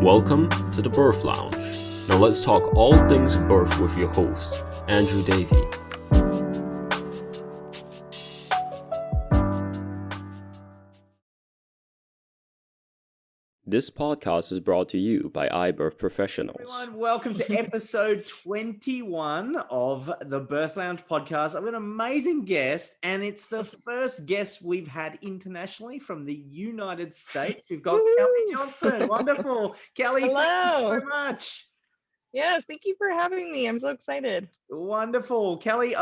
Welcome to the Birth Lounge. Now let's talk all things birth with your host, Andrew Davey. This podcast is brought to you by iBirth Professionals. Everyone, welcome to episode 21 of the Birth Lounge podcast. I've got an amazing guest, and it's the first guest we've had internationally from the United States. We've got Kelli Johnson. Wonderful. Kelli, Hello. thank you so much. Yes, thank you for having me. I'm so excited. Wonderful. Kelli,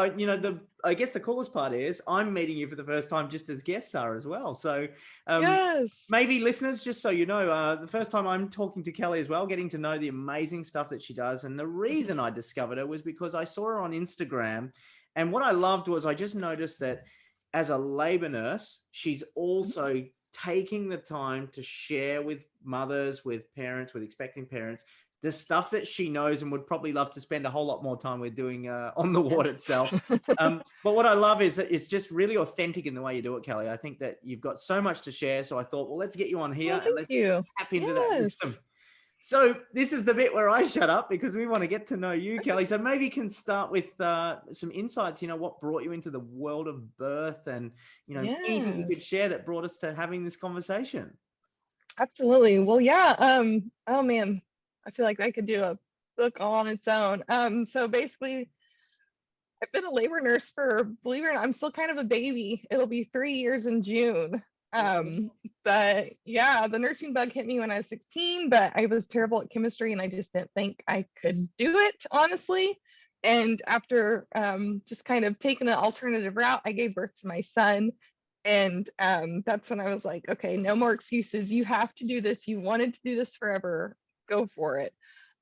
I guess the coolest part is I'm meeting you for the first time just as guests are as well. So Yes. maybe listeners, just so you know, the first time I'm talking to Kelli as well, getting to know the amazing stuff that she does. And the reason I discovered her was because I saw her on Instagram. And what I loved was I just noticed that as a labor nurse, she's also taking the time to share with mothers, with parents, with expecting parents, the stuff that she knows and would probably love to spend a whole lot more time with doing on the ward itself. But what I love is that it's just really authentic in the way you do it, Kelli. I think that you've got so much to share. So I thought, well, let's get you on here and let's tap into that wisdom. So this is the bit where I shut up because we want to get to know you, Kelli. So maybe you can start with some insights, what brought you into the world of birth and, anything you could share that brought us to having this conversation. Absolutely. Well, yeah. Oh man, I feel like I could do a book all on its own. So basically, I've been a labor nurse for, believe it or not, I'm still kind of a baby. It'll be 3 years in June. But yeah, the nursing bug hit me when I was 16, but I was terrible at chemistry and I just didn't think I could do it, honestly. And after just kind of taking an alternative route, I gave birth to my son. And that's when I was like, okay, no more excuses. You have to do this. You wanted to do this forever. Go for it.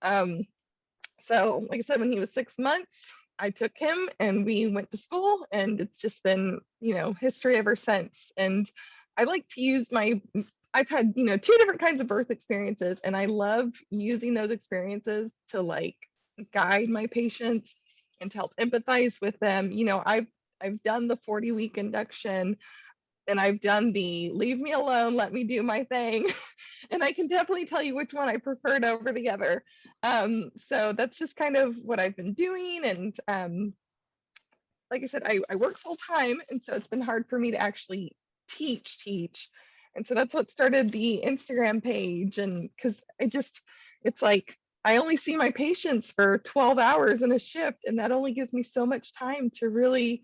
So like I said, when he was 6 months, I took him and we went to school, and it's just been, history ever since. And I like to use I've had, 2 different kinds of birth experiences, and I love using those experiences to like guide my patients and to help empathize with them. I've done the 40-week induction, and I've done the leave me alone, let me do my thing. And I can definitely tell you which one I preferred over the other. So that's just kind of what I've been doing. And like I said, I work full time. And so it's been hard for me to actually teach. And so that's what started the Instagram page. And because it's like, I only see my patients for 12 hours in a shift. And that only gives me so much time to really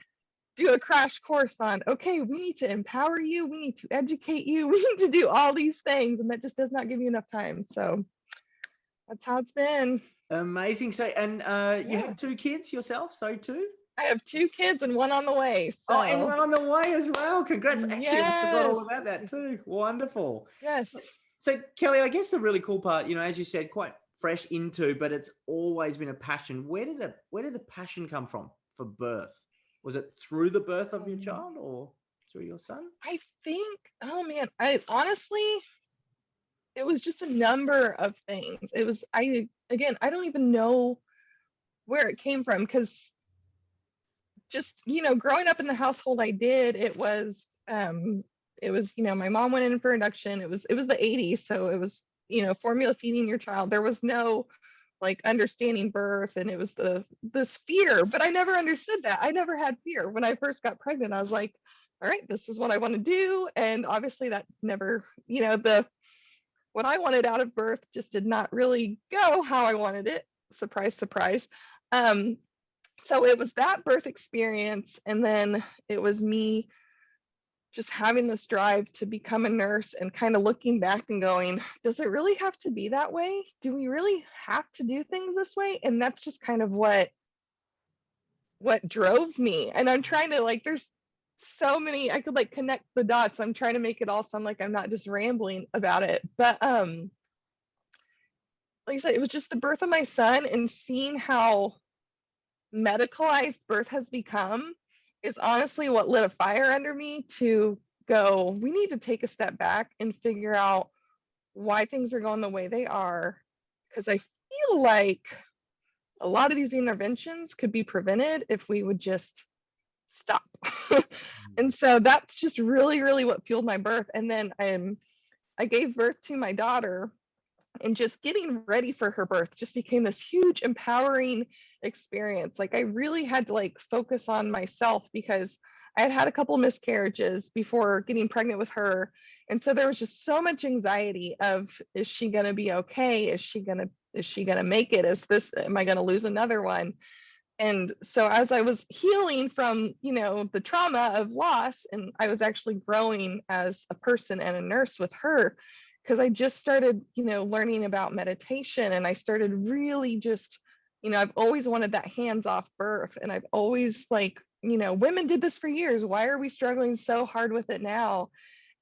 do a crash course on, okay, we need to empower you, we need to educate you, we need to do all these things, and that just does not give you enough time. So that's how it's been. Amazing. So, and you have 2 kids yourself? So 2? I have 2 kids and 1 on the way. So. Oh, and 1 on the way as well. Congrats. Actually, I forgot all Yes. about that too. Wonderful. Yes. So Kelli, I guess the really cool part, as you said, quite fresh into, but it's always been a passion. Where did the passion come from for birth? Was it through the birth of your child or through your son? I think, oh man, I honestly, it was just a number of things. It was, I don't even know where it came from, because just, growing up in the household I did, it was, my mom went in for induction. It was the 80s. So it was, formula feeding your child. There was no like understanding birth, and it was this fear, but I never understood that. I never had fear. When I first got pregnant, I was like, all right, this is what I want to do. And obviously that never, what I wanted out of birth just did not really go how I wanted it. Surprise, surprise. So it was that birth experience. And then it was me just having this drive to become a nurse and kind of looking back and going, does it really have to be that way? Do we really have to do things this way? And that's just kind of what drove me. And I'm trying to there's so many, I could connect the dots. I'm trying to make it all sound like I'm not just rambling about it. But like I said, it was just the birth of my son, and seeing how medicalized birth has become is honestly what lit a fire under me to go, we need to take a step back and figure out why things are going the way they are. Because I feel like a lot of these interventions could be prevented if we would just stop. And so that's just really, really what fueled my birth. And then I gave birth to my daughter And just getting ready for her birth just became this huge empowering experience. Like I really had to like focus on myself because I had had a couple miscarriages before getting pregnant with her. And so there was just so much anxiety of, is she going to be okay? Is she going to make it? Am I going to lose another one? And so as I was healing from, the trauma of loss, and I was actually growing as a person and a nurse with her, because I just started, learning about meditation, and I started really just, I've always wanted that hands-off birth, and I've always like, women did this for years. Why are we struggling so hard with it now?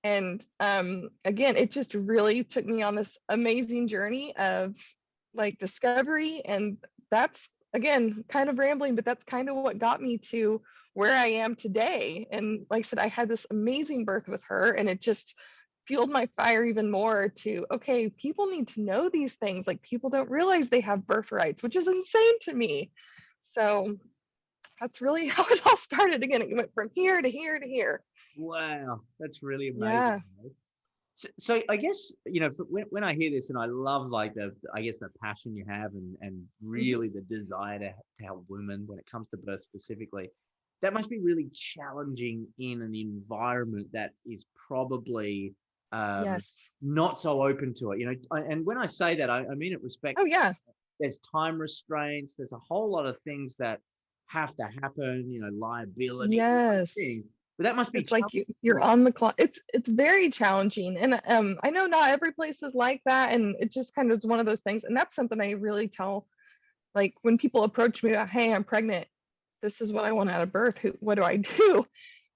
And again, it just really took me on this amazing journey of like discovery. And that's, again, kind of rambling, but that's kind of what got me to where I am today. And like I said, I had this amazing birth with her, and it just fueled my fire even more to, okay, people need to know these things. Like people don't realize they have birth rights, which is insane to me. So that's really how it all started. Again, it went from here to here to here. Wow, that's really amazing. Yeah. So I guess, when I hear this, and I love like the passion you have, and really the desire to help women when it comes to birth specifically, that must be really challenging in an environment that is probably Yes. not so open to it. And when I say that, I mean it respect. Oh yeah. There's time restraints. There's a whole lot of things that have to happen. Liability. Yes. But that must be it's like you're on the clock. It's very challenging, and I know not every place is like that, and it just kind of is one of those things. And that's something I really tell, like when people approach me about, hey, I'm pregnant, this is what I want out of birth, what do I do?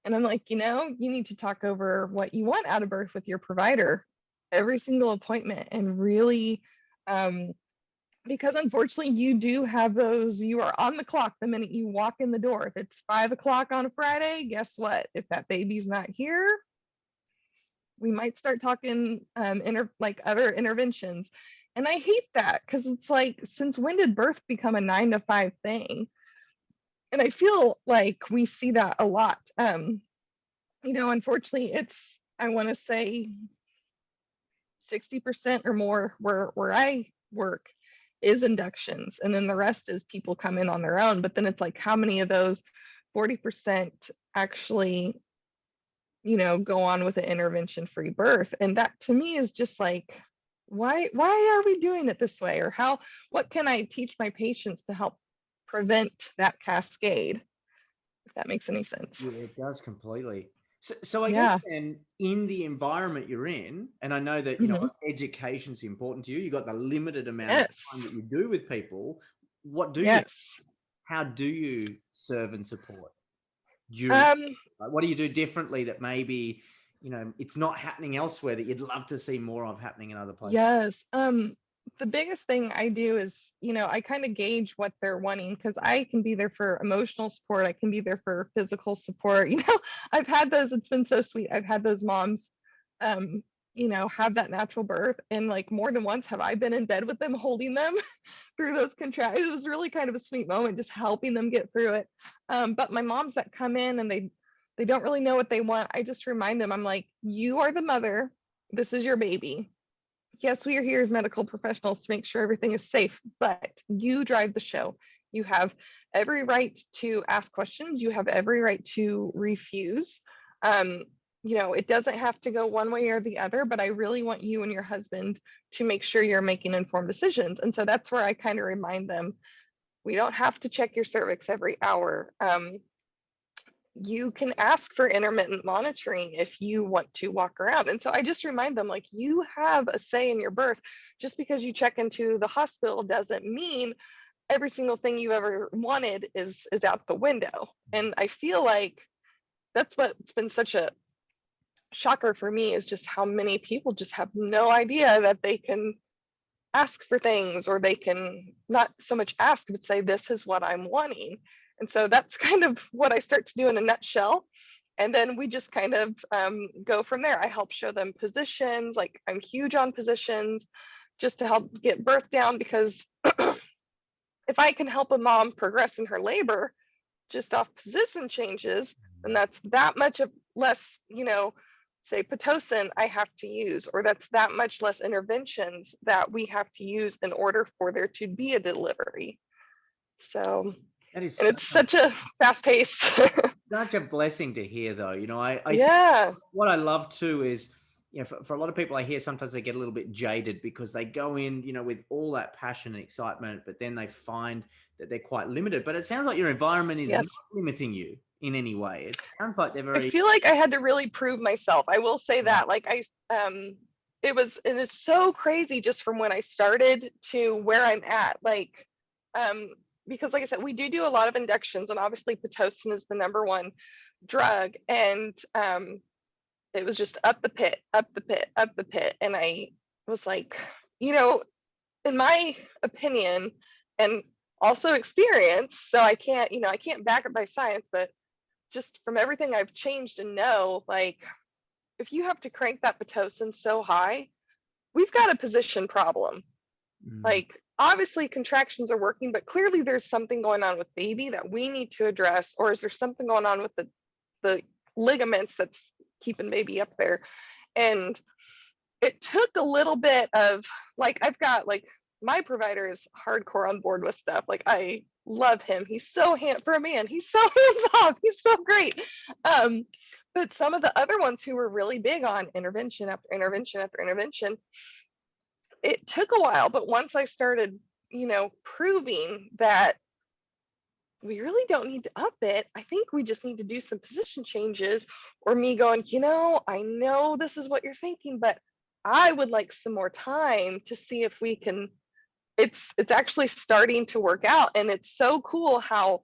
And I'm like, you need to talk over what you want out of birth with your provider every single appointment, and really because unfortunately you do have those, you are on the clock the minute you walk in the door. If it's 5 o'clock on a Friday, guess what? If that baby's not here, we might start talking like other interventions. And I hate that, because it's like, since when did birth become a 9 to 5 thing? And I feel like we see that a lot. Unfortunately, it's, I want to say 60% or more where I work is inductions, and then the rest is people come in on their own. But then it's like, how many of those 40% actually go on with an intervention free birth? And that to me is just like, why are we doing it this way? Or what can I teach my patients to help prevent that cascade, if that makes any sense? Yeah, it does completely. So I guess then, in the environment you're in, and I know that education's important to you. You got the limited amount of time that you do with people. What do you? How do you serve and support? What do you do differently that maybe it's not happening elsewhere, that you'd love to see more of happening in other places? Yes. The biggest thing I do is, I kind of gauge what they're wanting, because I can be there for emotional support. I can be there for physical support. I've had those, it's been so sweet. I've had those moms, have that natural birth. And like more than once have I been in bed with them, holding them through those contractions. It was really kind of a sweet moment, just helping them get through it. But my moms that come in and they don't really know what they want, I just remind them, I'm like, you are the mother. This is your baby. Yes, we are here as medical professionals to make sure everything is safe, but you drive the show. You have every right to ask questions. You have every right to refuse. It doesn't have to go one way or the other, but I really want you and your husband to make sure you're making informed decisions. And so that's where I kind of remind them, we don't have to check your cervix every hour. You can ask for intermittent monitoring if you want to walk around. And so I just remind them, like, you have a say in your birth. Just because you check into the hospital doesn't mean every single thing you ever wanted is out the window. And I feel like that's what's been such a shocker for me, is just how many people just have no idea that they can ask for things, or they can not so much ask, but say, this is what I'm wanting. And so that's kind of what I start to do in a nutshell. And then we just kind of go from there. I help show them positions. Like, I'm huge on positions, just to help get birth down, because if I can help a mom progress in her labor just off position changes, then that's that much of less, say Pitocin I have to use, or that's that much less interventions that we have to use in order for there to be a delivery. So, That is and it's such a fast pace. such a blessing to hear, though. I think Yeah. what I love too is, for a lot of people I hear, sometimes they get a little bit jaded because they go in, with all that passion and excitement, but then they find that they're quite limited. But it sounds like your environment is Yes. not limiting you in any way. It sounds like they're I very. feel like I had to really prove myself. I will say that, like it is so crazy just from when I started to where I'm at. Like, because like I said, we do a lot of inductions, and obviously Pitocin is the number one drug. And it was just up the pit, up the pit, up the pit. And I was like, in my opinion, and also experience, so I can't back it by science, but just from everything I've changed and know, like, if you have to crank that Pitocin so high, we've got a position problem. Like, obviously contractions are working, but clearly there's something going on with baby that we need to address. Or is there something going on with the ligaments that's keeping baby up there? And it took a little bit of, like, I've got, like, my provider is hardcore on board with stuff. Like, I love him. He's so for a man, he's so hands off. He's so great. But some of the other ones who were really big on intervention after intervention after intervention, it took a while. But once I started, proving that we really don't need to up it, I think we just need to do some position changes, or me going, I know this is what you're thinking, but I would like some more time to see if we can. It's actually starting to work out, and it's so cool how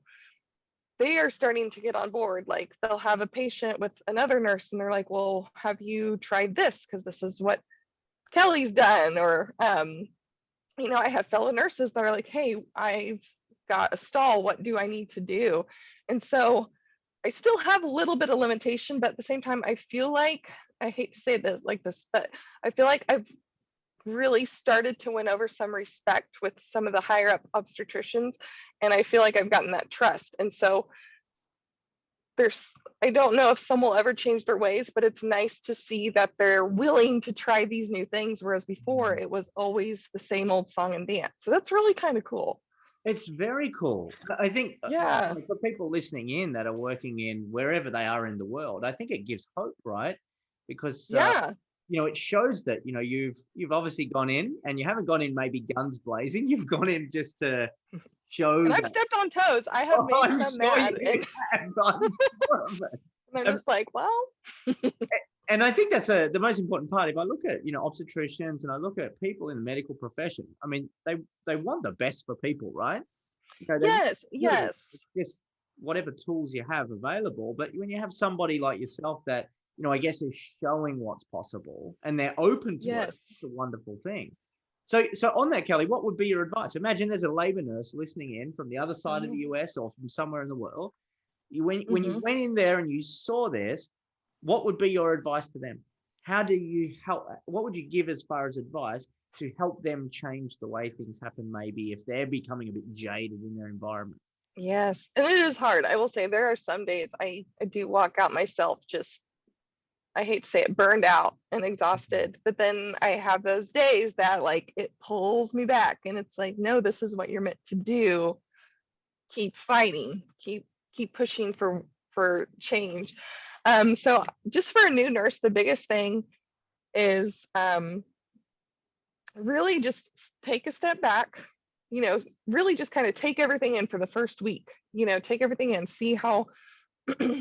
they are starting to get on board. Like, they'll have a patient with another nurse and they're like, well, have you tried this, because this is what Kelly's done. Or I have fellow nurses that are like, hey, I've got a stall, what do I need to do? And so I still have a little bit of limitation, but at the same time, I feel like, I hate to say this like this, but I feel like I've really started to win over some respect with some of the higher up obstetricians, and I feel like I've gotten that trust. And so I don't know if some will ever change their ways, but it's nice to see that they're willing to try these new things, whereas before it was always the same old song and dance. So that's really kind of cool. It's very cool. I think, yeah, for people listening in that are working in wherever they are in the world, I think it gives hope, right? Because it shows that you've obviously gone in, and you haven't gone in maybe guns blazing. You've gone in just to show. And I've stepped on toes. I have made some mad, and I'm just like, well. And I think that's the most important part. If I look at obstetricians, and I look at people in the medical profession, I mean, they want the best for people, right? Yes. It's just whatever tools you have available. But when you have somebody like yourself that I guess is showing what's possible, and they're open to it, it's a wonderful thing. So on that, Kelli, what would be your advice? Imagine there's a labor nurse listening in from the other side of the US or from somewhere in the world. When you went in there and you saw this, what would be your advice to them? How do you help? What would you give as far as advice to help them change the way things happen, maybe if they're becoming a bit jaded in their environment? Yes, and it is hard. I will say there are some days I do walk out myself, just, I hate to say it, burned out and exhausted. But then I have those days that, like, it pulls me back, and it's like, no, this is what you're meant to do. Keep fighting, keep pushing for change. So just for a new nurse, the biggest thing is really just take a step back, really just kind of take everything in for the first week, take everything in, see how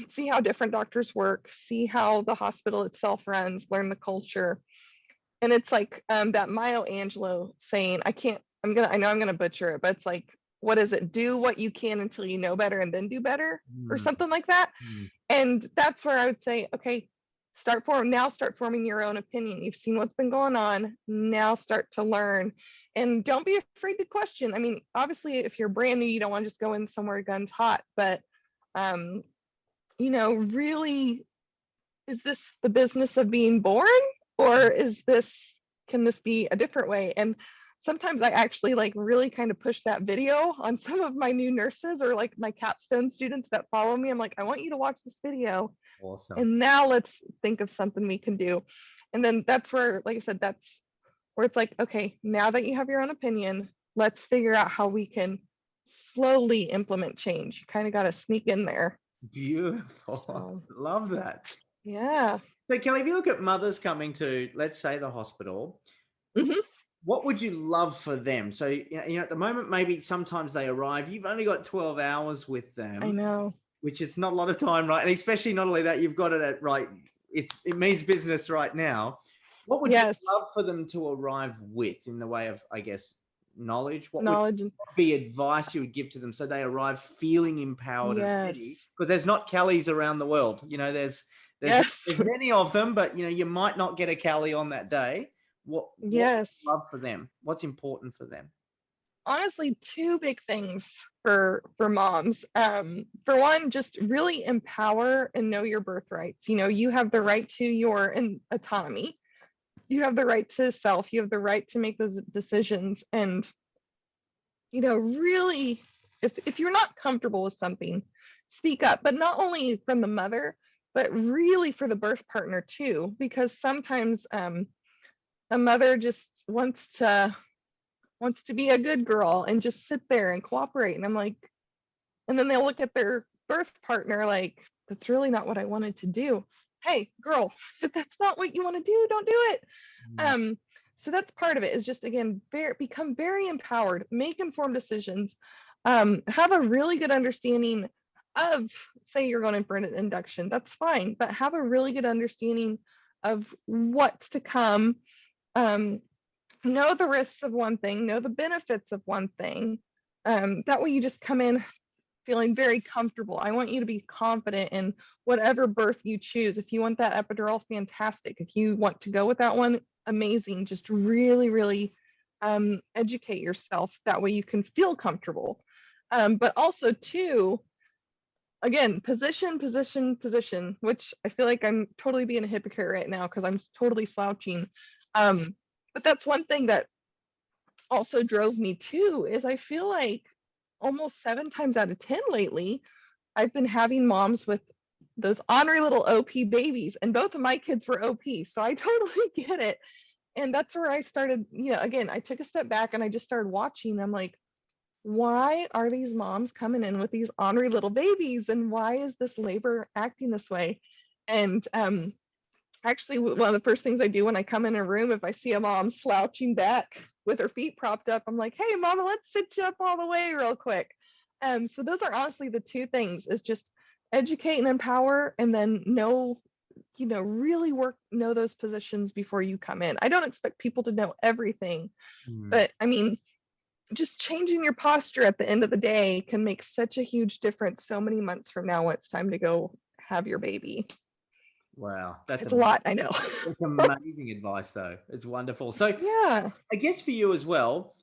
see how different doctors work, see how the hospital itself runs, learn the culture. And it's like that Maya Angelou saying, I know I'm gonna butcher it, but it's like, what is it? Do what you can until you know better, and then do better, or something like that. And that's where I would say, okay, start forming your own opinion. You've seen what's been going on. Now start to learn, and don't be afraid to question. I mean, obviously, if you're brand new, you don't want to just go in somewhere guns hot, but really, is this the business of being born, or can this be a different way? And sometimes I actually like really kind of push that video on some of my new nurses or like my capstone students that follow me. I'm like, I want you to watch this video. Awesome. And now let's think of something we can do. And then that's where, like I said, that's where it's like, okay, now that you have your own opinion, let's figure out how we can slowly implement change. You kind of got to sneak in there. Beautiful. So, Love that. yeah. So Kelly, if you look at mothers coming to, let's say, the hospital, Mhm. what would you love for them? So, at the moment, maybe sometimes they arrive, you've only got 12 hours with them. I know. Which is not a lot of time, right? And especially not only that, you've got it at right. It means business right now. What would you Yes. love for them to arrive with in the way of, I guess, knowledge? What would Knowledge. be advice you would give to them so they arrive feeling empowered and Yes. ready? Because there's not Kellys around the world. Yes. There's many of them, but you might not get a Kelly on that day. What Yes. would you love for them? What's important for them? Honestly, two big things for moms. For one, just really empower and know your birthrights. You have the right to your autonomy. You have the right to self. You have the right to make those decisions. And really, if you're not comfortable with something, speak up. But not only from the mother, but really for the birth partner too, because sometimes a mother just wants to be a good girl and just sit there and cooperate. And I'm like, and then they'll look at their birth partner like, that's really not what I wanted to do. Hey, girl, if that's not what you want to do, don't do it. So that's part of it, is just, again, become very empowered, make informed decisions, have a really good understanding of, say you're going in for an induction, that's fine, but have a really good understanding of what's to come. Know the risks of one thing, know the benefits of one thing. That way you just come in feeling very comfortable. I want you to be confident in whatever birth you choose. If you want that epidural, fantastic. If you want to go with that one, amazing. Just really, really educate yourself. That way you can feel comfortable. But also too, again, position, which I feel like I'm totally being a hypocrite right now because I'm totally slouching. But that's one thing that also drove me too, is I feel like almost 7 times out of 10 lately, I've been having moms with those ornery little OP babies, and both of my kids were OP. So I totally get it. And that's where I started, again, I took a step back and I just started watching. I'm like, why are these moms coming in with these ornery little babies? And why is this labor acting this way? And actually, one of the first things I do when I come in a room, if I see a mom slouching back with her feet propped up, I'm like, hey, mama, let's sit you up all the way real quick. So those are honestly the two things, is just educate and empower, and then really know those positions before you come in. I don't expect people to know everything, but I mean, just changing your posture at the end of the day can make such a huge difference so many months from now when it's time to go have your baby. Wow, it's a lot, I know. It's amazing advice, though. It's wonderful. So yeah, I guess for you as well,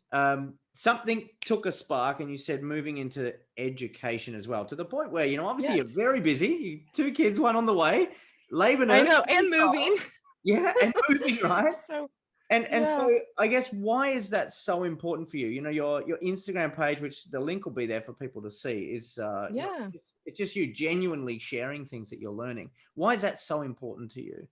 something took a spark, and you said moving into education as well, to the point where, obviously yes. you're very busy. 2 kids, 1 on the way, labor I nurse. know, and moving. Yeah, and moving, right? So, And so I guess, why is that so important for you? Your Instagram page, which the link will be there for people to see, is it's just you genuinely sharing things that you're learning. Why is that so important to you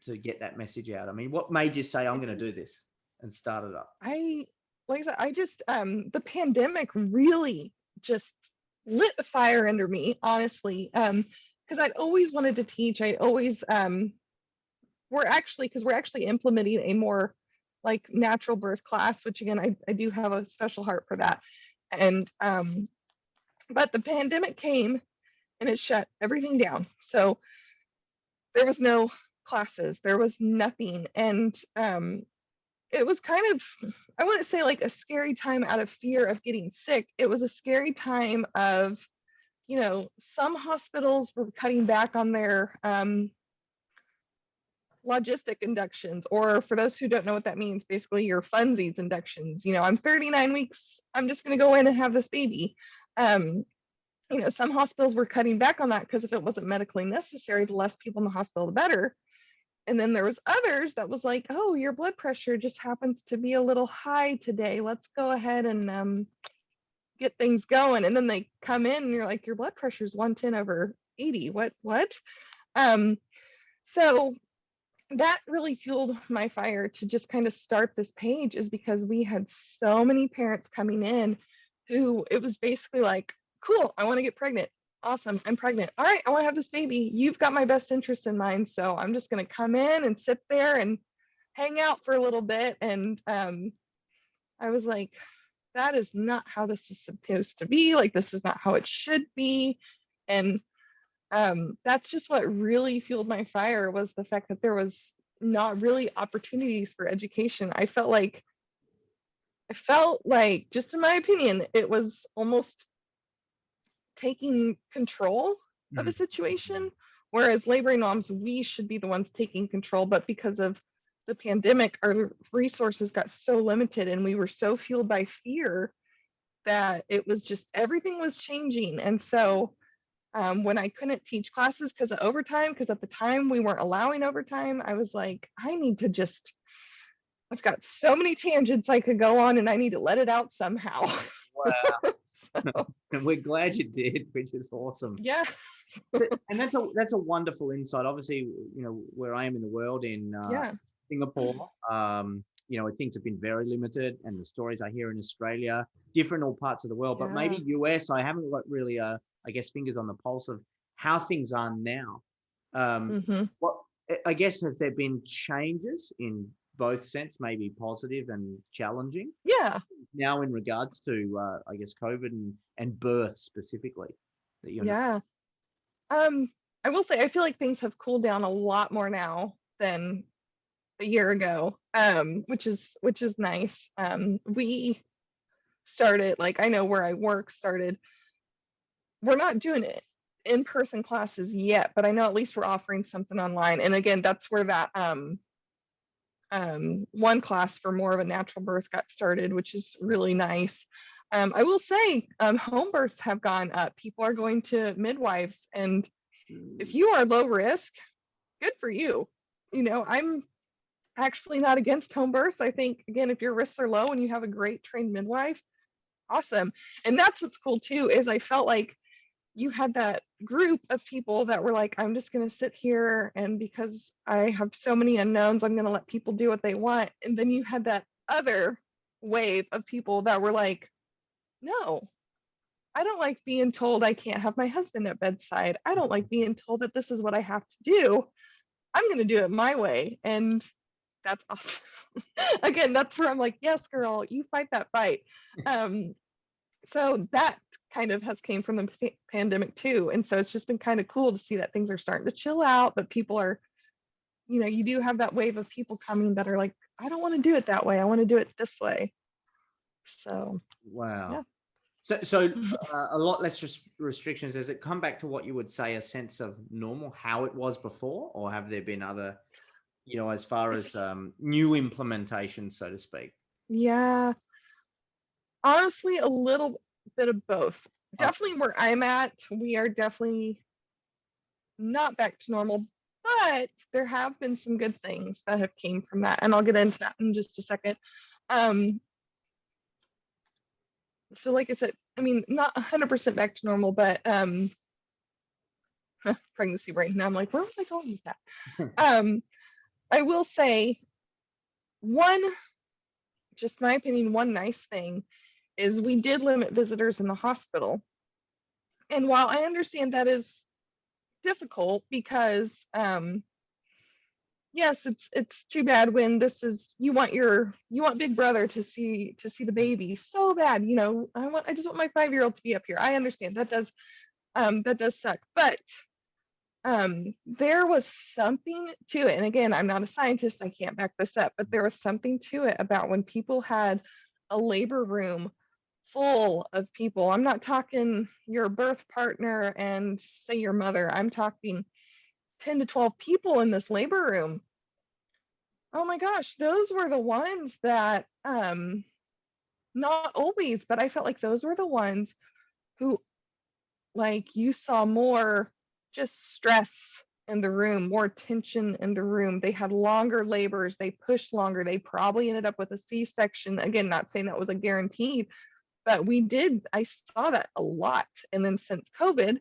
to get that message out? I mean, what made you say, I'm going to do this and start it up? Like I said, I just the pandemic really just lit a fire under me, honestly. Because I'd always wanted to teach. I'd always we're actually implementing a more like natural birth class, which again, I do have a special heart for that. And but the pandemic came and it shut everything down. So there was no classes, there was nothing. And it was kind of, I wouldn't say like a scary time out of fear of getting sick. It was a scary time of, some hospitals were cutting back on their logistic inductions, or for those who don't know what that means, basically your funsies inductions. I'm 39 weeks, I'm just going to go in and have this baby. Some hospitals were cutting back on that because if it wasn't medically necessary, the less people in the hospital, the better. And then there was others that was like, oh, your blood pressure just happens to be a little high today. Let's go ahead and get things going. And then they come in and you're like, your blood pressure is 110/80. What? Um, so that really fueled my fire to just kind of start this page, is because we had so many parents coming in who it was basically like, cool, I want to get pregnant. Awesome, I'm pregnant. All right, I want to have this baby. You've got my best interest in mind. So I'm just going to come in and sit there and hang out for a little bit. And I was like, that is not how this is supposed to be. Like, this is not how it should be. And that's just what really fueled my fire, was the fact that there was not really opportunities for education. I felt like, just in my opinion, it was almost taking control of a situation, whereas laboring moms, we should be the ones taking control. But because of the pandemic, our resources got so limited and we were so fueled by fear that it was just, everything was changing. And so when I couldn't teach classes because of overtime, because at the time we weren't allowing overtime, I was like, I've got so many tangents I could go on and I need to let it out somehow. Wow. So, And we're glad you did, which is awesome. yeah. And that's a wonderful insight. Obviously, where I am in the world, in Yeah. Singapore, things have been very limited, and the stories I hear in Australia, different all parts of the world, but maybe US, I haven't got really, I guess, fingers on the pulse of how things are now. What, I guess, has there been changes in both sense, maybe positive and challenging? Yeah. Now in regards to, I guess, COVID and birth specifically. Yeah. I will say, I feel like things have cooled down a lot more now than a year ago, which is nice. We started, like, I know where I work started, we're not doing it in-person classes yet, but I know at least we're offering something online. And again, that's where that one class for more of a natural birth got started, which is really nice. I will say, home births have gone up. People are going to midwives, and if you are low risk, good for you. I'm actually not against home births. I think, again, if your risks are low and you have a great trained midwife, awesome. And that's what's cool too, is I felt like you had that group of people that were like, I'm just going to sit here, and because I have so many unknowns, I'm going to let people do what they want. And then you had that other wave of people that were like, no, I don't like being told I can't have my husband at bedside. I don't like being told that this is what I have to do. I'm going to do it my way. And that's awesome. Again, that's where I'm like, yes, girl, you fight that fight. So that kind of has came from the pandemic too. And so it's just been kind of cool to see that things are starting to chill out, but people are, you do have that wave of people coming that are like, I don't want to do it that way. I want to do it this way. So, wow. yeah. So a lot less restrictions. Does it come back to what you would say a sense of normal, how it was before, or have there been other, as far as new implementations, so to speak? Yeah. Honestly, a little bit of both. Definitely where I'm at, we are definitely not back to normal, but there have been some good things that have came from that, and I'll get into that in just a second. So like I said, I mean, not 100% back to normal, but pregnancy brain. Now I'm like, where was I going with that? I will say, just my opinion, one nice thing is we did limit visitors in the hospital. And while I understand that is difficult, because yes, it's too bad when this is, you want Big Brother to see the baby so bad. I just want my 5-year-old to be up here. I understand that does suck, but there was something to it. And again, I'm not a scientist, I can't back this up, but there was something to it about when people had a labor room full of people. I'm not talking your birth partner and say your mother. I'm talking 10 to 12 people in this labor room. Oh my gosh, those were the ones that, not always, but I felt like those were the ones who, like, you saw more just stress in the room, more tension in the room. They had longer labors, they pushed longer, they probably ended up with a C-section. Again, not saying that was a guaranteed, but I saw that a lot. And then since COVID,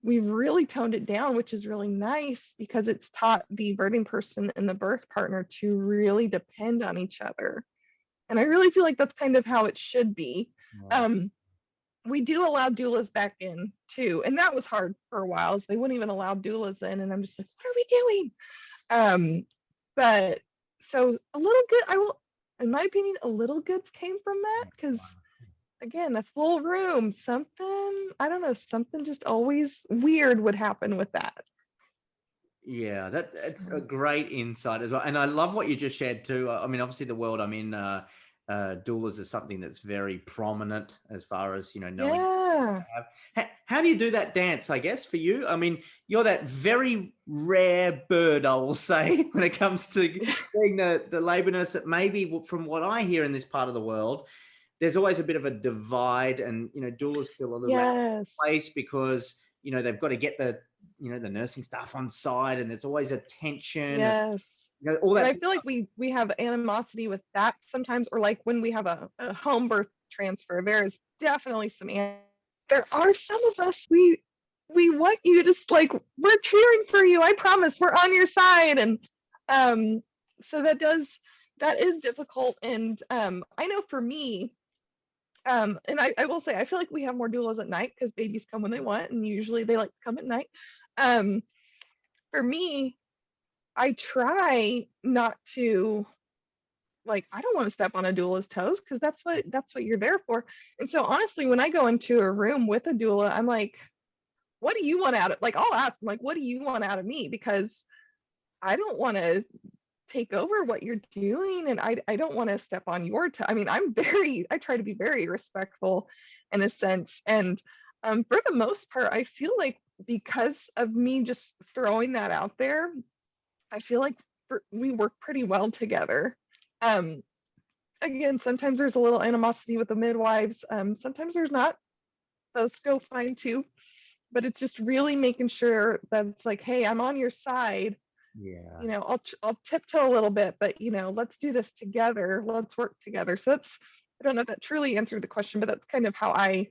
we've really toned it down, which is really nice because it's taught the birthing person and the birth partner to really depend on each other. And I really feel like that's kind of how it should be. Right. We do allow doulas back in too, and that was hard for a while. So they wouldn't even allow doulas in, and I'm just like, what are we doing? But so a little good, in my opinion, a little goods came from that because again, a full room, something, I don't know, something just always weird would happen with that. Yeah, that's a great insight as well. And I love what you just shared too. I mean, obviously the world I'm in, doulas is something that's very prominent as far as, knowing. Yeah. How do you do that dance, I guess, for you? I mean, you're that very rare bird, I will say, when it comes to being the labor nurse that maybe from what I hear in this part of the world, there's always a bit of a divide, and, doulas feel a little out of place because, they've got to get the nursing staff on side, and there's always a tension. Yes. And, all that. And I feel like we have animosity with that sometimes, or like when we have a home birth transfer, there is definitely some. There are some of us we want you to like, we're cheering for you. I promise, we're on your side, and so that is difficult. And I know for me, and I will say I feel like we have more doulas at night because babies come when they want, and usually they like to come at night. For me, I try not to, like, I don't want to step on a doula's toes because that's what you're there for. And so honestly, when I go into a room with a doula, I'm like, what do you want out of, like, I'll ask them, like, what do you want out of me? Because I don't want to take over what you're doing, and I don't want to step on your toe. I mean, I try to be very respectful in a sense. And for the most part, I feel like because of me just throwing that out there, I feel like we work pretty well together. Again, sometimes there's a little animosity with the midwives. Sometimes there's not. Those go fine too. But it's just really making sure that it's like, hey, I'm on your side. Yeah. I'll tiptoe a little bit, but let's do this together. Let's work together. So I don't know if that truly answered the question, but that's kind of how I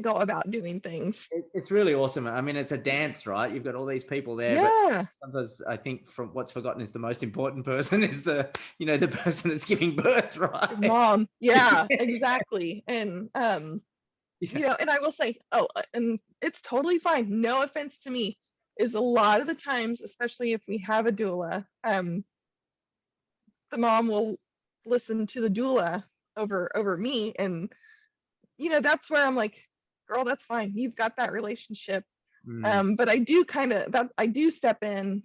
go about doing things. It's really awesome. I mean, it's a dance, right? You've got all these people there, yeah. but sometimes I think from what's forgotten is the most important person is the person that's giving birth, right? His mom. Yeah, exactly. And and I will say, and it's totally fine. No offense to me, is a lot of the times, especially if we have a doula, the mom will listen to the doula over me, and that's where I'm like, girl, that's fine. You've got that relationship. But I do step in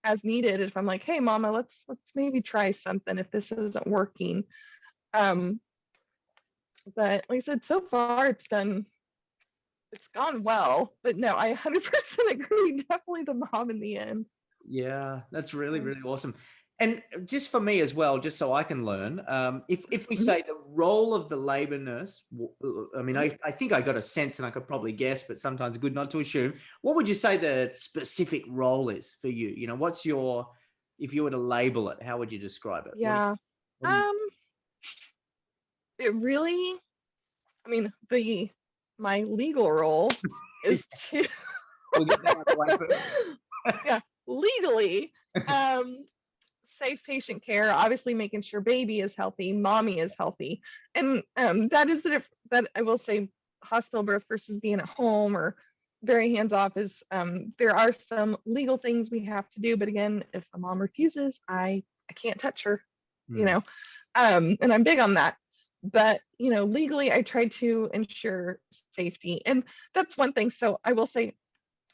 as needed if I'm like, hey, mama, let's maybe try something if this isn't working. But like I said, so far it's gone well. But no, I 100% agree. Definitely the mom in the end. Yeah, that's really, really awesome. And just for me as well, just so I can learn, if we say the role of the labor nurse, I mean, I think I got a sense and I could probably guess, but sometimes good not to assume. What would you say the specific role is for you? What's if you were to label it, how would you describe it? Yeah. It really, I mean, my legal role is to we'll get that out of the way first. yeah, legally, safe patient care, obviously making sure baby is healthy, mommy is healthy. And that is that I will say, hospital birth versus being at home or very hands-off is there are some legal things we have to do, but again, if a mom refuses, I can't touch her, and I'm big on that. But legally I try to ensure safety, and that's one thing. So I will say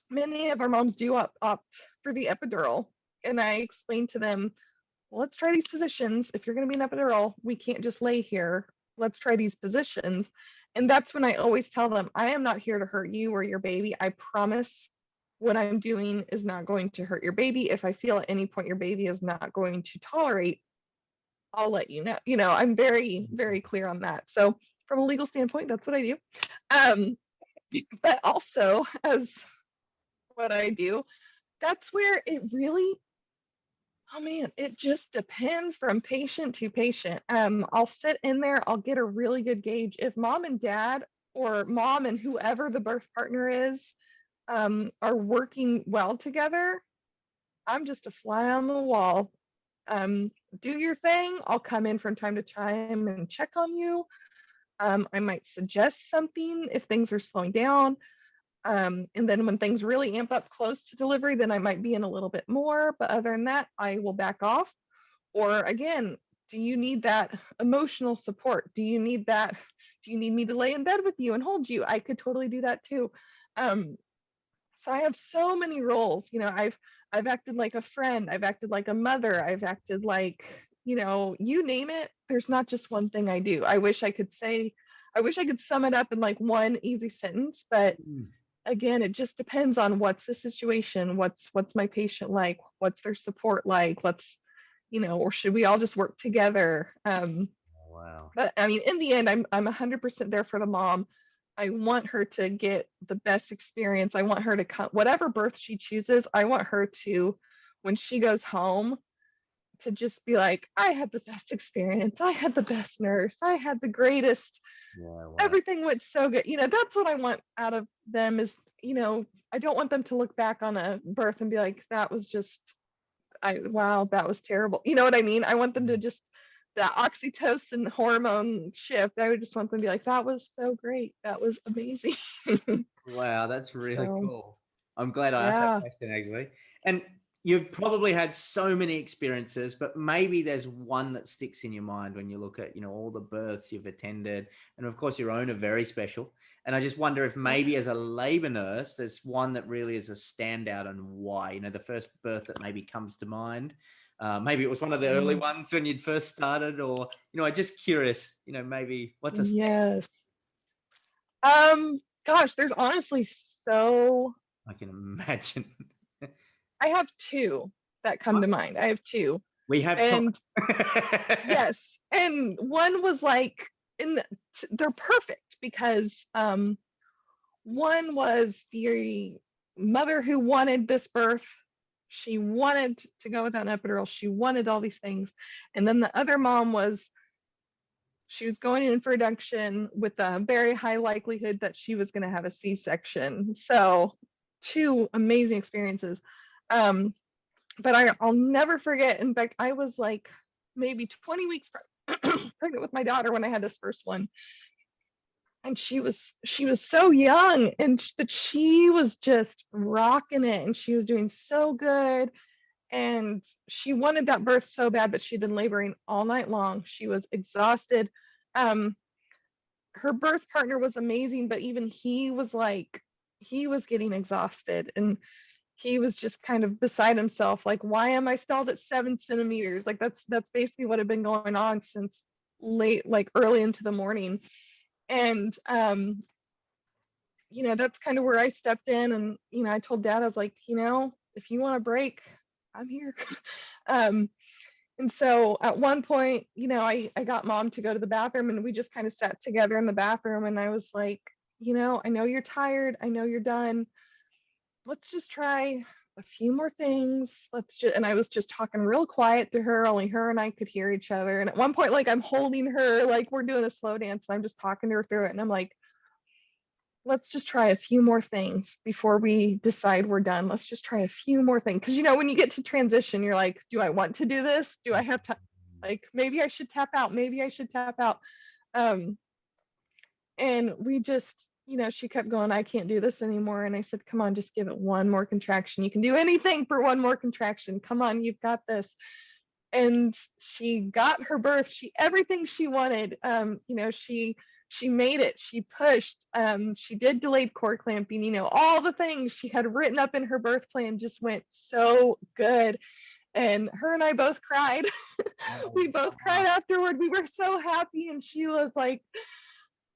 many of our moms do opt for the epidural, and I explain to them, well, let's try these positions. If you're going to be an epidural, we can't just lay here. Let's try these positions. And that's when I always tell them, I am not here to hurt you or your baby. I promise what I'm doing is not going to hurt your baby. If I feel at any point your baby is not going to tolerate, I'll let you know. I'm very, very clear on that. So from a legal standpoint, that's what I do. But also as what I do, that's where it really, oh man, it just depends from patient to patient. I'll sit in there, I'll get a really good gauge. If mom and dad, or mom and whoever the birth partner is, are working well together, I'm just a fly on the wall. Do your thing. I'll come in from time to time and check on you. I might suggest something if things are slowing down. And then when things really amp up close to delivery, then I might be in a little bit more. But other than that, I will back off. Or again, do you need that emotional support? Do you need that? Do you need me to lay in bed with you and hold you? I could totally do that too. So I have so many roles. I've acted like a friend. I've acted like a mother. I've acted like, you name it. There's not just one thing I do. I wish I could sum it up in like one easy sentence, but again, it just depends on what's the situation, what's my patient like, what's their support like, or should we all just work together? Wow. But I mean, in the end, I'm 100% there for the mom. I want her to get the best experience. I want her to come, whatever birth she chooses, I want her to, when she goes home, to just be like, I had the best experience. I had the best nurse. I had the greatest. Yeah, wow. Everything went so good. That's what I want out of them is, I don't want them to look back on a birth and be like, that was just, wow, that was terrible. You know what I mean? I want them to just, that oxytocin hormone shift. I would just want them to be like, that was so great. That was amazing. Wow, that's really So, cool. I'm glad I asked that yeah. question, actually. And you've probably had so many experiences, but maybe there's one that sticks in your mind when you look at, all the births you've attended. And of course, your own are very special. And I just wonder if maybe as a labor nurse, there's one that really is a standout and why, the first birth that maybe comes to mind. Maybe it was one of the early ones when you'd first started, or, I'm just curious, maybe what's a Yes. Gosh, there's honestly so, I can imagine. I have two that come to mind. I have two. We have And time. yes, and one was like they're perfect because one was the mother who wanted this birth. She wanted to go without an epidural. She wanted all these things. And then the other mom she was going in for induction with a very high likelihood that she was going to have a C-section. So two amazing experiences. But I'll never forget. In fact, I was like maybe 20 weeks pregnant with my daughter when I had this first one. And she was so young, but she was just rocking it, and she was doing so good. And she wanted that birth so bad, but she'd been laboring all night long. She was exhausted. Her birth partner was amazing, but even he was getting exhausted, and he was just kind of beside himself. Like, why am I stalled at 7 centimeters? Like that's basically what had been going on since late, like early into the morning. And that's kind of where I stepped in, and I told Dad, I was like, if you want a break, I'm here. And so at one point, I got Mom to go to the bathroom, and we just kind of sat together in the bathroom, and I was like, I know you're tired, I know you're done. Let's just try a few more things. And I was just talking real quiet to her, only her and I could hear each other. And at one point, like, I'm holding her, like we're doing a slow dance, and I'm just talking to her through it. And I'm like, let's just try a few more things before we decide we're done. Let's just try a few more things. Because, when you get to transition, you're like, do I want to do this? Do I have to, like, maybe I should tap out. Maybe I should tap out. And we just, she kept going, I can't do this anymore. And I said, come on, just give it one more contraction. You can do anything for one more contraction. Come on, you've got this. And she got her birth. Everything she wanted. She made it. She pushed. She did delayed cord clamping. All the things she had written up in her birth plan just went so good. And her and I both cried. We both cried afterward. We were so happy. And she was like,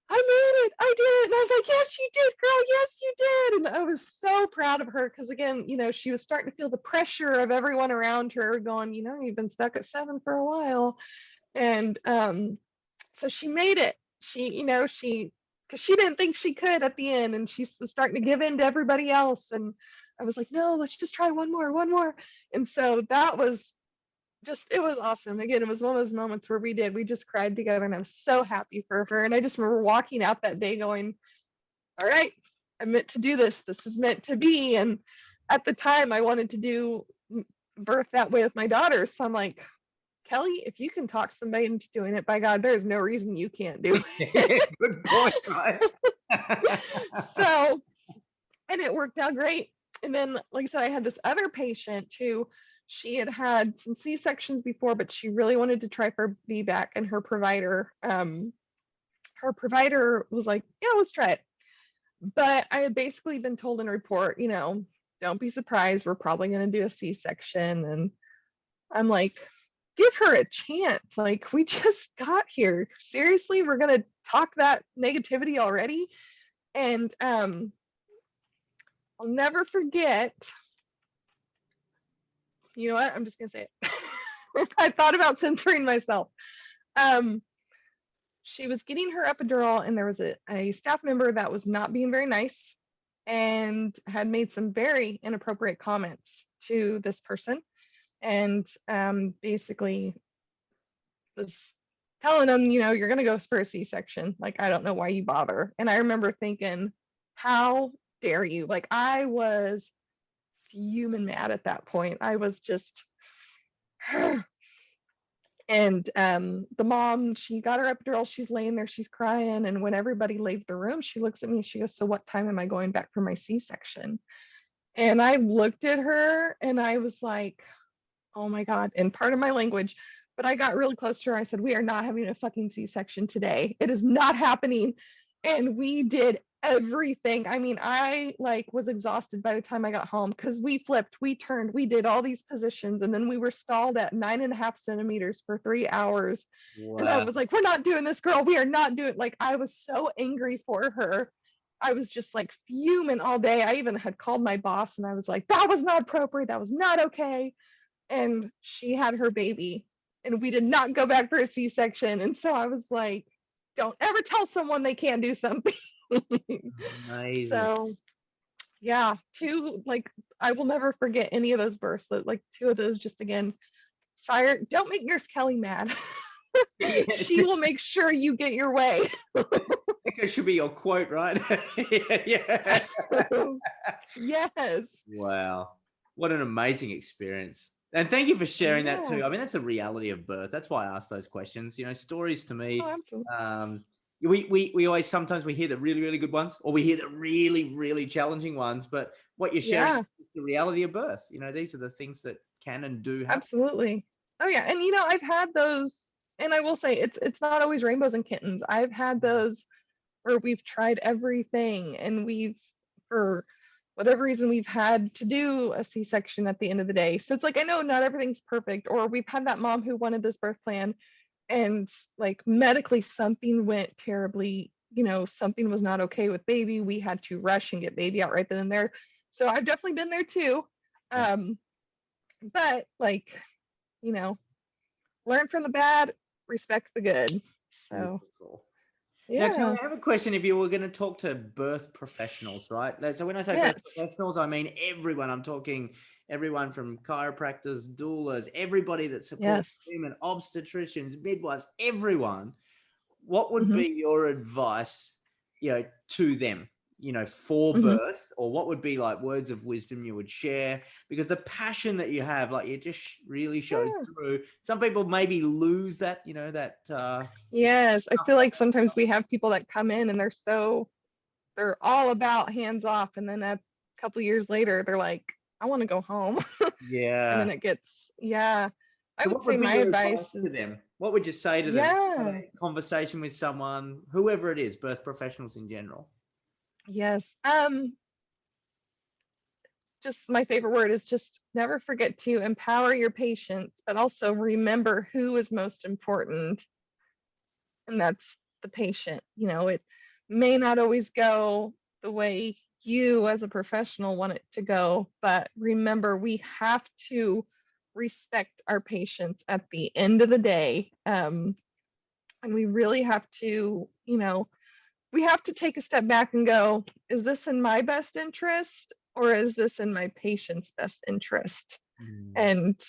I made it. I did it. And I was like, yes, you did, girl. Yes, you did. And I was so proud of her because, again, she was starting to feel the pressure of everyone around her going, you've been stuck at 7 for a while. And so she made it. Because she didn't think she could at the end, and she was starting to give in to everybody else. And I was like, no, let's just try one more. And so that was it was awesome. Again, it was one of those moments where we just cried together, and I was so happy for her. And I just remember walking out that day going, all right, I'm meant to do this. This is meant to be. And at the time I wanted to do birth that way with my daughters. So I'm like, Kelli, if you can talk somebody into doing it, by God, there's no reason you can't do it. Good point, right? So, and it worked out great. And then, like I said, I had this other patient who she had some C-sections before, but she really wanted to try for VBAC, and her provider was like, yeah, let's try it. But I had basically been told in a report, don't be surprised, we're probably going to do a C-section. And I'm like, give her a chance. Like, we just got here. Seriously, we're going to talk that negativity already? And I'll never forget. You know what? I'm just going to say it. I thought about censoring myself. She was getting her epidural, and there was a staff member that was not being very nice and had made some very inappropriate comments to this person, and basically was telling them, you're going to go for a C-section. Like, I don't know why you bother. And I remember thinking, how dare you? Like, I was fuming mad at that point. I was just and the mom, she got her epidural, she's laying there, she's crying, and when everybody leaves the room, she looks at me, she goes, so what time am I going back for my C-section? And I looked at her and I was like, oh my God. And part of my language, but I got really close to her. I said, we are not having a fucking C-section today. It is not happening. And we did everything. I mean, I was exhausted by the time I got home, because we flipped, we turned, we did all these positions, and then we were stalled at 9.5 centimeters for 3 hours. Wow. And I was like, we're not doing this, girl. We are not doing. Like, I was so angry for her. I was just like fuming all day. I even had called my boss and I was like, that was not appropriate. That was not okay. And she had her baby, and we did not go back for a C-section. And so I was like, don't ever tell someone they can't do something. Amazing. So yeah, I will never forget any of those births. Like, two of those, just again, fire. Don't make Nurse Kelli mad. She will make sure you get your way. I think it should be your quote, right? Yeah. Yes. Wow. What an amazing experience. And thank you for sharing that too. I mean, that's a reality of birth. That's why I asked those questions. Stories to me, we always, sometimes we hear the really, really good ones, or we hear the really, really challenging ones, but what you're sharing is the reality of birth. These are the things that can and do happen. Absolutely. Oh yeah. And I've had those, and I will say it's not always rainbows and kittens. I've had those where we've tried everything, and for whatever reason, we've had to do a C-section at the end of the day. So it's like, I know not everything's perfect, or we've had that mom who wanted this birth plan, and like medically something went terribly, something was not okay with baby. We had to rush and get baby out right then and there. So I've definitely been there too. But learn from the bad, respect the good. So beautiful. yeah. Now, Kelli, I have a question. If you were going to talk to birth professionals, right? So when I say birth professionals, I mean everyone. I'm talking everyone from chiropractors, doulas, everybody that supports women, obstetricians, midwives, everyone. What would be your advice, to them, for birth, or what would be like words of wisdom you would share? Because the passion that you have, like, it just really shows through. Some people maybe lose that, yes, I feel like sometimes we have people that come in and they're all about hands off, and then a couple years later they're like, I want to go home. Yeah. And then it gets I would say my advice to them. What would you say to them? Have a conversation with someone, whoever it is, birth professionals in general. Yes. Just my favorite word is just never forget to empower your patients, but also remember who is most important. And that's the patient. It may not always go the way you as a professional want it to go, but remember, we have to respect our patients at the end of the day. And we really have to, we have to take a step back and go, is this in my best interest, or is this in my patient's best interest? Mm. And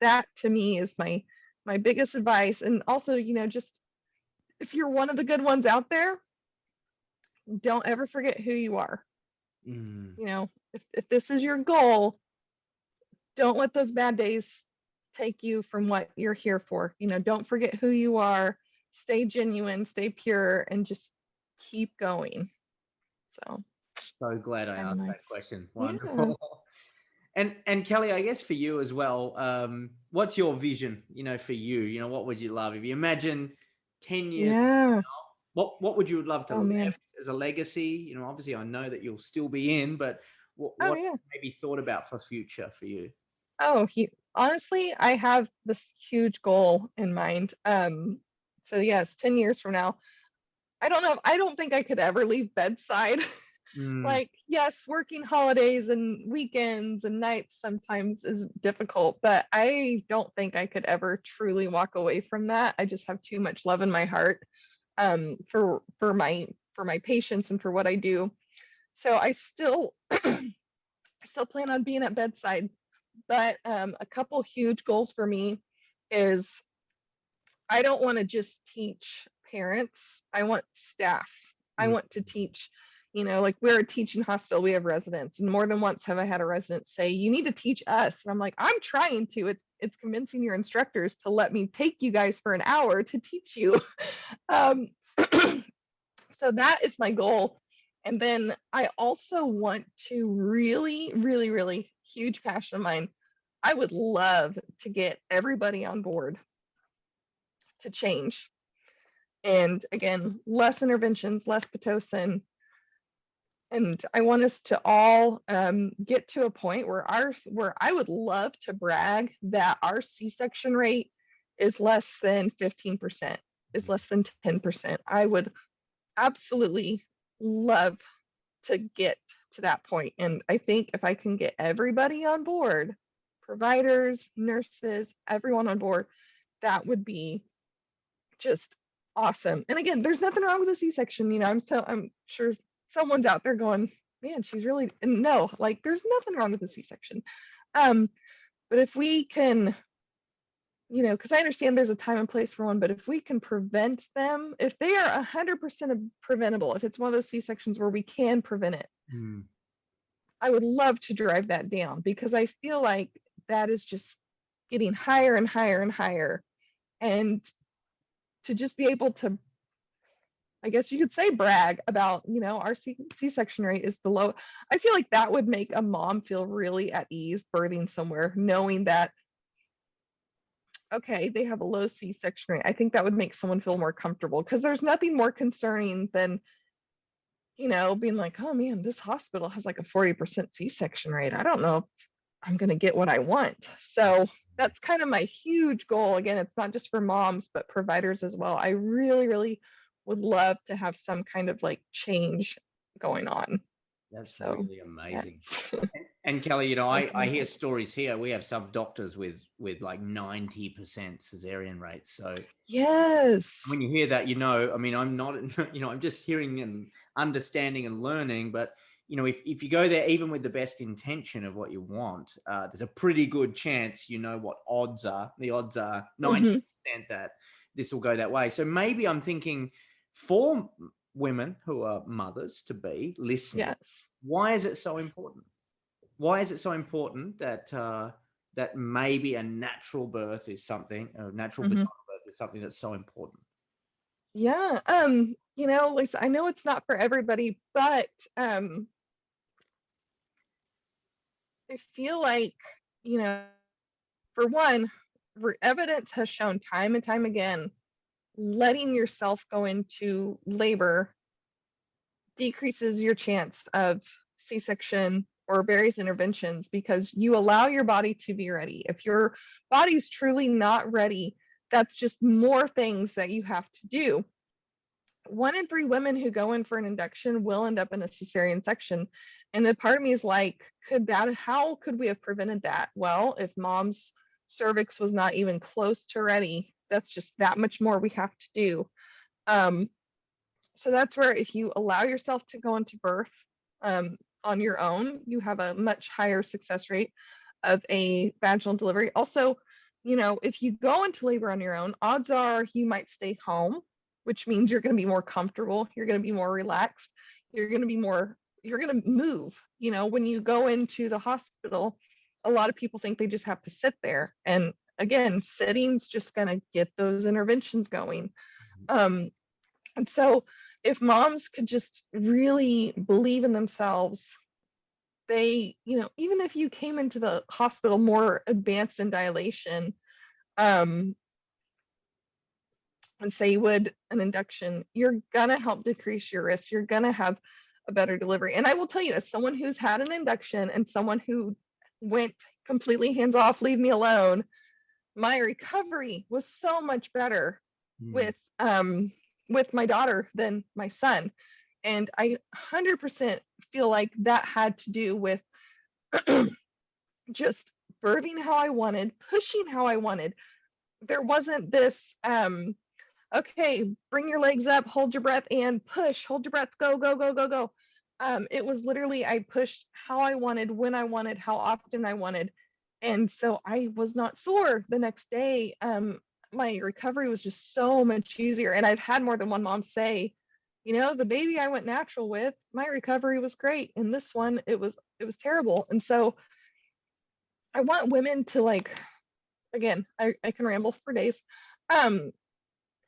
that to me is my biggest advice. And also, just if you're one of the good ones out there, don't ever forget who you are. Mm. If this is your goal, don't let those bad days take you from what you're here for. Don't forget who you are, stay genuine, stay pure, and just keep going. So So glad I kind of asked my that question. yeah. Wonderful. And Kelly, I guess for you as well, what's your vision, for you? What would you love if you imagine 10 years from Yeah. now, what would you love to Oh man. left as a legacy? Obviously I know that you'll still be in, but Oh what yeah. maybe thought about for future for you? Oh, honestly, I have this huge goal in mind. So yes, 10 years from now, I don't know. I don't think I could ever leave bedside. Mm, Like, yes, working holidays and weekends and nights sometimes is difficult, but I don't think I could ever truly walk away from that. I just have too much love in my heart for my patients and for what I do. So I still still plan on being at bedside, but a couple huge goals for me is I don't want to just teach parents. I want staff. I mm, want to teach, like we're a teaching hospital, we have residents. And more than once have I had a resident say, you need to teach us. And I'm like, I'm trying to. It's convincing your instructors to let me take you guys for an hour to teach you. Um, so that is my goal. And then I also want to really, really, really huge passion of mine. I would love to get everybody on board to change. And again, less interventions, less Pitocin. And I want us to all get to a point where I would love to brag that our C-section rate is less than 15%, is less than 10%. I would absolutely love to get to that point. And I think if I can get everybody on board, providers, nurses, everyone on board, that would be just awesome. And again, there's nothing wrong with a C-section. I'm sure someone's out there going, man, she's really no, like there's nothing wrong with a C-section. Um, but if we can, because I understand there's a time and place for one, but if we can prevent them, if they are 100% preventable, if it's one of those C-sections where we can prevent it, mm. I would love to drive that down because I feel like that is just getting higher and higher and higher. And to just be able to, I guess you could say, brag about, our C-section rate is the low. I feel like that would make a mom feel really at ease birthing somewhere, knowing that, okay, they have a low C-section rate. I think that would make someone feel more comfortable because there's nothing more concerning than, being like, oh man, this hospital has like a 40% C-section rate. I don't know if I'm going to get what I want. So that's kind of my huge goal. Again, it's not just for moms, but providers as well. I really, really would love to have some kind of like change going on. That's So really amazing. that's And Kelly, that's I my hear goal. stories here. We have some doctors with like 90% cesarean rates. So Yes. when you hear that, I mean, I'm not, I'm just hearing and understanding and learning. But, if you go there, even with the best intention of what you want, there's a pretty good chance, what odds are. The odds are 90% Hmm. that this will go that way. So maybe I'm thinking for women who are mothers to be listening, Yes. why is it so important? Why is it so important that that maybe a natural birth is something, a natural Hmm. vaginal birth is something that's so important? Yeah. Lisa, I know it's not for everybody, but I feel like, you know, for one, evidence has shown time and time again, letting yourself go into labor decreases your chance of C-section or various interventions because you allow your body to be ready. If your body's truly not ready, that's just more things that you have to do. 1 in 3 women who go in for an induction will end up in a cesarean section. And the part of me is like, how could we have prevented that? Well, if mom's cervix was not even close to ready, that's just that much more we have to do. Um, so that's where if you allow yourself to go into birth, on your own, you have a much higher success rate of a vaginal delivery. Also, if you go into labor on your own, odds are you might stay home, which means you're going to be more comfortable, you're going to be more relaxed, you're going to move. When you go into the hospital, a lot of people think they just have to sit there. And again, sitting's just going to get those interventions going. And so if moms could just really believe in themselves, they, even if you came into the hospital more advanced in dilation, and say you would an induction, you're gonna help decrease your risk. You're gonna have a better delivery. And I will tell you, as someone who's had an induction and someone who went completely hands off, leave me alone, my recovery was so much better with my daughter than my son. And I 100% feel like that had to do with just birthing how I wanted, pushing how I wanted. There wasn't this, okay, bring your legs up, hold your breath and push, hold your breath, go, go, go, go, go. It was literally, I pushed how I wanted, when I wanted, how often I wanted. And so I was not sore the next day. My recovery was just so much easier. And I've had more than one mom say, the baby I went natural with, my recovery was great. And this one, it was terrible. And so I want women to, again, I can ramble for days.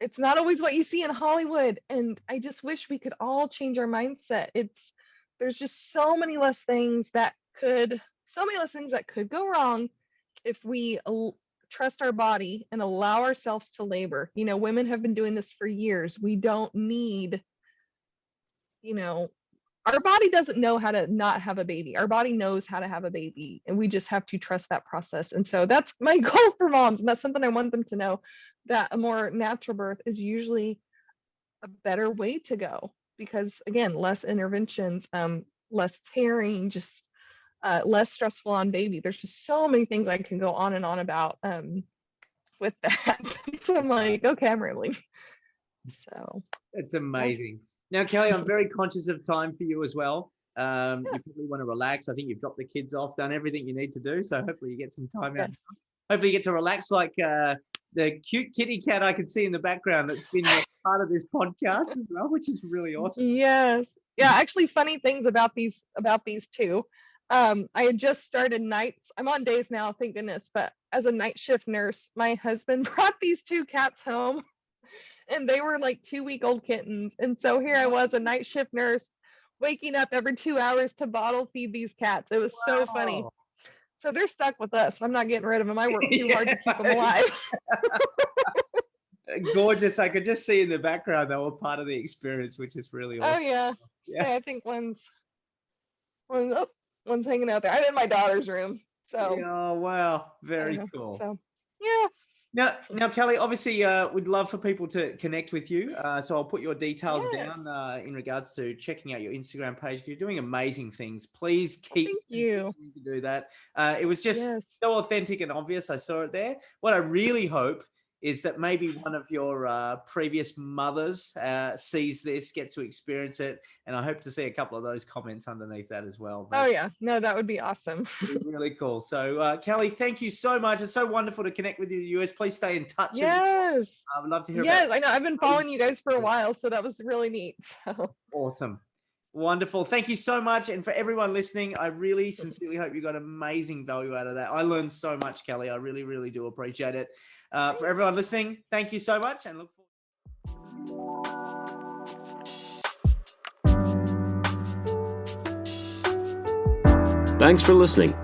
It's not always what you see in Hollywood. And I just wish we could all change our mindset. There's just so many less things that could go wrong if we trust our body and allow ourselves to labor. Women have been doing this for years. We don't need, our body doesn't know how to not have a baby. Our body knows how to have a baby, and we just have to trust that process. And so that's my goal for moms. And that's something I want them to know, that a more natural birth is usually a better way to go, because again, less interventions, less tearing, just less stressful on baby. There's just so many things I can go on and on about with that. So I'm like, okay, I'm rambling. So it's amazing. Now, Kelli, I'm very conscious of time for you as well. You probably want to relax. I think you've dropped the kids off, done everything you need to do. So hopefully you get some time out. Hopefully you get to relax like the cute kitty cat I can see in the background that's been part of this podcast as well, which is really awesome. Yes. Yeah, actually funny things about these two. I had just started nights. I'm on days now, thank goodness. But as a night shift nurse, my husband brought these two cats home. And they were like 2-week-old kittens. And so here I was, a night shift nurse, waking up every 2 hours to bottle feed these cats. It was so funny. So they're stuck with us. I'm not getting rid of them. I work too hard to keep them alive. Gorgeous. I could just see in the background they were part of the experience, which is really awesome. Oh, yeah. I think one's hanging out there. I'm in my daughter's room. So. Oh, wow. Very cool. So, yeah. Now, Kelli, obviously, we'd love for people to connect with you. So I'll put your details down in regards to checking out your Instagram page. You're doing amazing things. Please keep continuing to do that. It was just so authentic and obvious. I saw it there. What I really hope is that maybe one of your previous mothers sees this, gets to experience it. And I hope to see a couple of those comments underneath that as well. But, oh, yeah. No, that would be awesome. Really cool. So, Kelli, thank you so much. It's so wonderful to connect with you in the US. Please stay in touch. Yes. I would love to hear about it. I know. I've been following you guys for a while, so that was really neat. So. Awesome. Wonderful. Thank you so much. And for everyone listening, I really sincerely hope you got amazing value out of that. I learned so much, Kelli. I really, really do appreciate it. For everyone listening, thank you so much and look forward. Thanks for listening.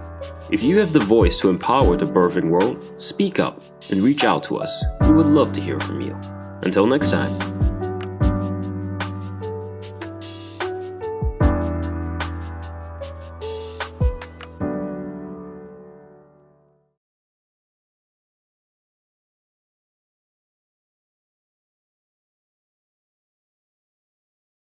If you have the voice to empower the birthing world, speak up and reach out to us. We would love to hear from you. Until next time.